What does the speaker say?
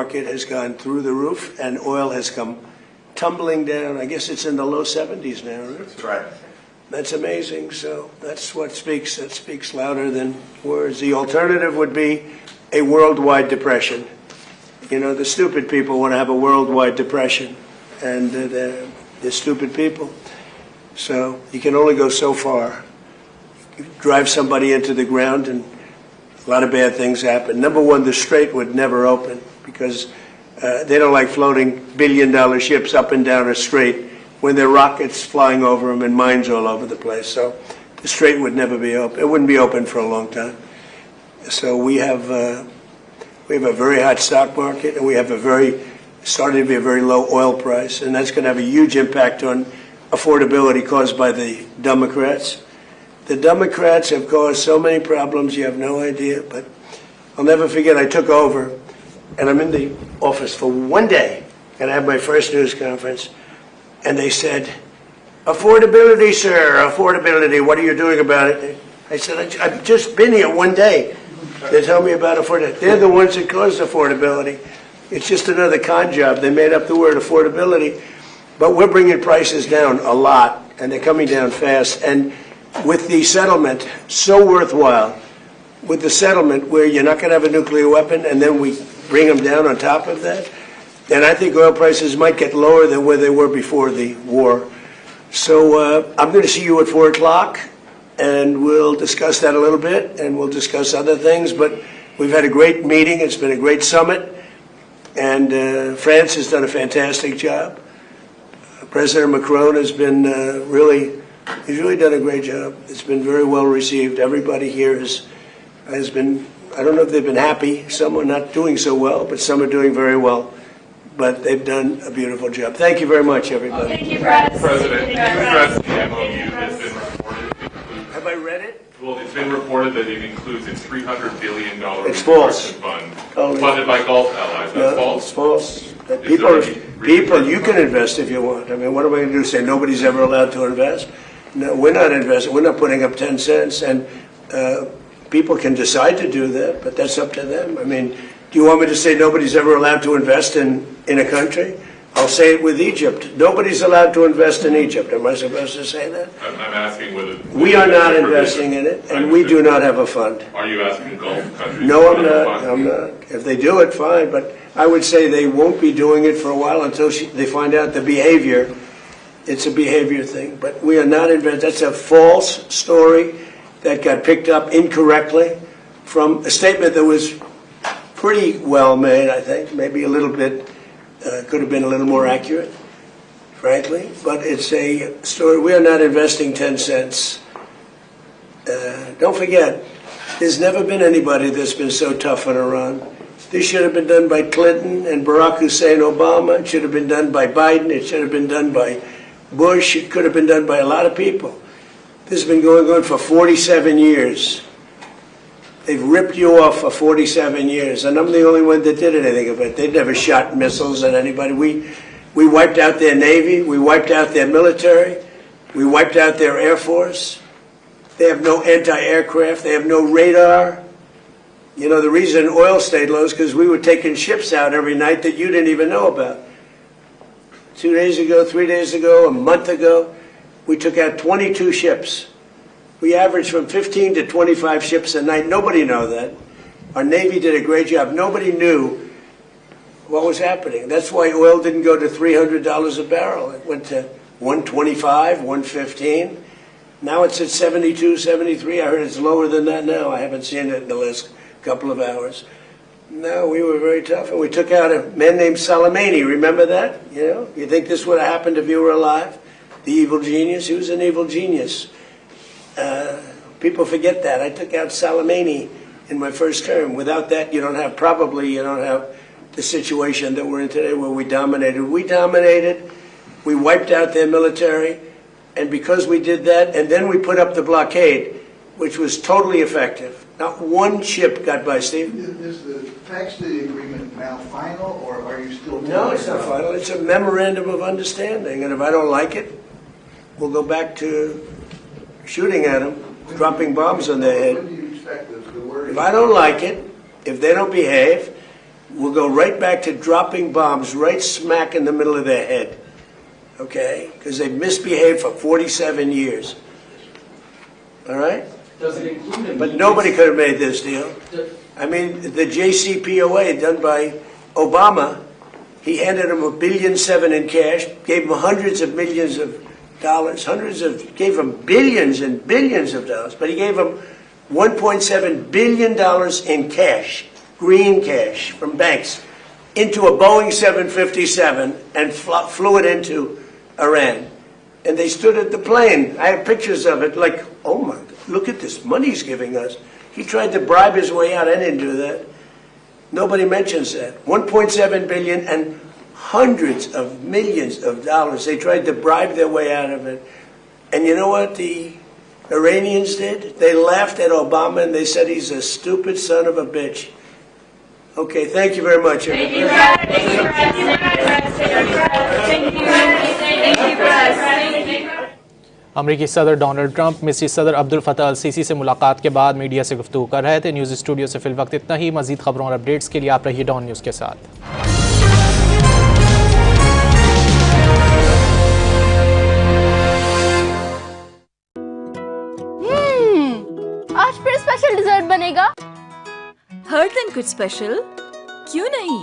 market has gone through the roof, and oil has come tumbling down. I guess it's in the low 70s now, right? That's right. That's amazing. So that's what speaks. That speaks louder than words. The alternative would be a worldwide depression. You know, the stupid people want to have a worldwide depression, and they're stupid people. So you can only go so far. You drive somebody into the ground, and a lot of bad things happen. Number one, the Strait would never open because they don't like floating billion-dollar ships up and down a strait when there are rockets flying over them and mines all over the place. So the Strait would never be open. It wouldn't be open for a long time. So we have a very hot stock market, and we have starting to be a very low oil price, and that's going to have a huge impact on affordability caused by the Democrats. The Democrats have caused so many problems, you have no idea, but I'll never forget, I took over, and I'm in the office for one day, and I had my first news conference, and they said, affordability, sir, affordability, what are you doing about it? I said, I've just been here one day. They tell me about affordability. They're the ones that caused affordability. It's just another con job. They made up the word affordability, but we're bringing prices down a lot, and they're coming down fast. And with the settlement, so worthwhile, with the settlement where you're not going to have a nuclear weapon, and then we bring them down on top of that, then I think oil prices might get lower than where they were before the war. So I'm going to see you at 4 o'clock, and we'll discuss that a little bit, and we'll discuss other things. But we've had a great meeting. It's been a great summit, and France has done a fantastic job. President Macron has been he's really done a great job. It's been very well received. Everybody here has been, I don't know if they've been happy. Some are not doing so well, but some are doing very well. But they've done a beautiful job. Thank you very much, everybody. Thank you, President. President, you addressed the MOU that's been reported. Have I read it? Well, it's been reported that it includes a $300 billion It's false. fund Oh, funded by Gulf allies. That's No, false. it's false. That Is there any people, reason you for can that? invest if you want. I mean, what am I going to do? Say nobody's ever allowed to invest? No, we're not investing. We're not putting up 10 cents. And people can decide to do that, but that's up to them. I mean, do you want me to say nobody's ever allowed to invest in a country? I'll say it with Egypt. Nobody's allowed to invest in Egypt. Am I supposed to say that? I'm asking whether... We are not investing in it, and we do not have a fund. Are you asking Gulf countries? No, to I'm fund a not. fund? I'm not. If they do it, fine. But I would say they won't be doing it for a while until they find out the behavior. It's a behavior thing. But we are not investing. That's a false story that got picked up incorrectly from a statement that was pretty well made, I think. Maybe a little bit, could have been a little more accurate, frankly. But it's a story. We are not investing 10 cents. Don't forget, there's never been anybody that's been so tough on Iran. This should have been done by Clinton and Barack Hussein Obama. It should have been done by Biden. It should have been done by Bush. It could have been done by a lot of people. This has been going on for 47 years. They've ripped you off for 47 years, and I'm the only one that did anything about it. They never shot missiles at anybody. We wiped out their Navy. We wiped out their military. We wiped out their Air Force. They have no anti-aircraft. They have no radar. You know, the reason oil stayed low is because we were taking ships out every night that you didn't even know about. 2 days ago, 3 days ago, a month ago, we took out 22 ships. We averaged from 15 to 25 ships a night. Nobody knew that. Our Navy did a great job. Nobody knew what was happening. That's why oil didn't go to $300 a barrel. It went to $125, $115. Now it's at 72, 73. I heard it's lower than that now. I haven't seen it in the last couple of hours. No, we were very tough, and we took out a man named Soleimani. Remember that? You know, you think this would have happened if you were alive? The evil genius. He was an evil genius. People forget that. I took out Soleimani in my first term. Without that, you don't have the situation that we're in today where we dominated. We wiped out their military, and because we did that, and then we put up the blockade, which was totally effective. Not one ship got by, Steve. Is the text of the agreement now final, or are you still... No, it's not final. It's a memorandum of understanding, and if I don't like it, we'll go back to shooting at them, dropping bombs on their head. When do you expect the word... If I don't like it, if they don't behave, will go right back to dropping bombs right smack in the middle of their head. Okay? Because they've misbehaved for 47 years. All right? Does it include But nobody could have made this deal. I mean, the JCPOA done by Obama, he handed him $1.7 billion in cash, gave him hundreds of millions of dollars, gave him billions and billions of dollars, but he gave him $1.7 billion in cash, green cash from banks, into a Boeing 757 and flew it into Iran. And they stood at the plane. I have pictures of it, like, oh my God, look at this money he's giving us. He tried to bribe his way out. I didn't do that. Nobody mentions that. 1.7 billion and hundreds of millions of dollars. They tried to bribe their way out of it. And you know what the Iranians did? They laughed at Obama and they said he's a stupid son of a bitch. Okay, thank you very much, everybody. अमरीकी सदर Donald Trump मिस्री सदर अब्दुल फतह अल CC से मुलाकात के बाद media से गुफ्तगू कर रहे थे। न्यूज़ स्टूडियो से फिल वक्त इतना ही। मजीद खबरों और अपडेट्स के लिए आप रहिए डॉन न्यूज़ के साथ। आज फिर स्पेशल डिजर्ट बनेगा। हर दिन कुछ स्पेशल क्यों नहीं?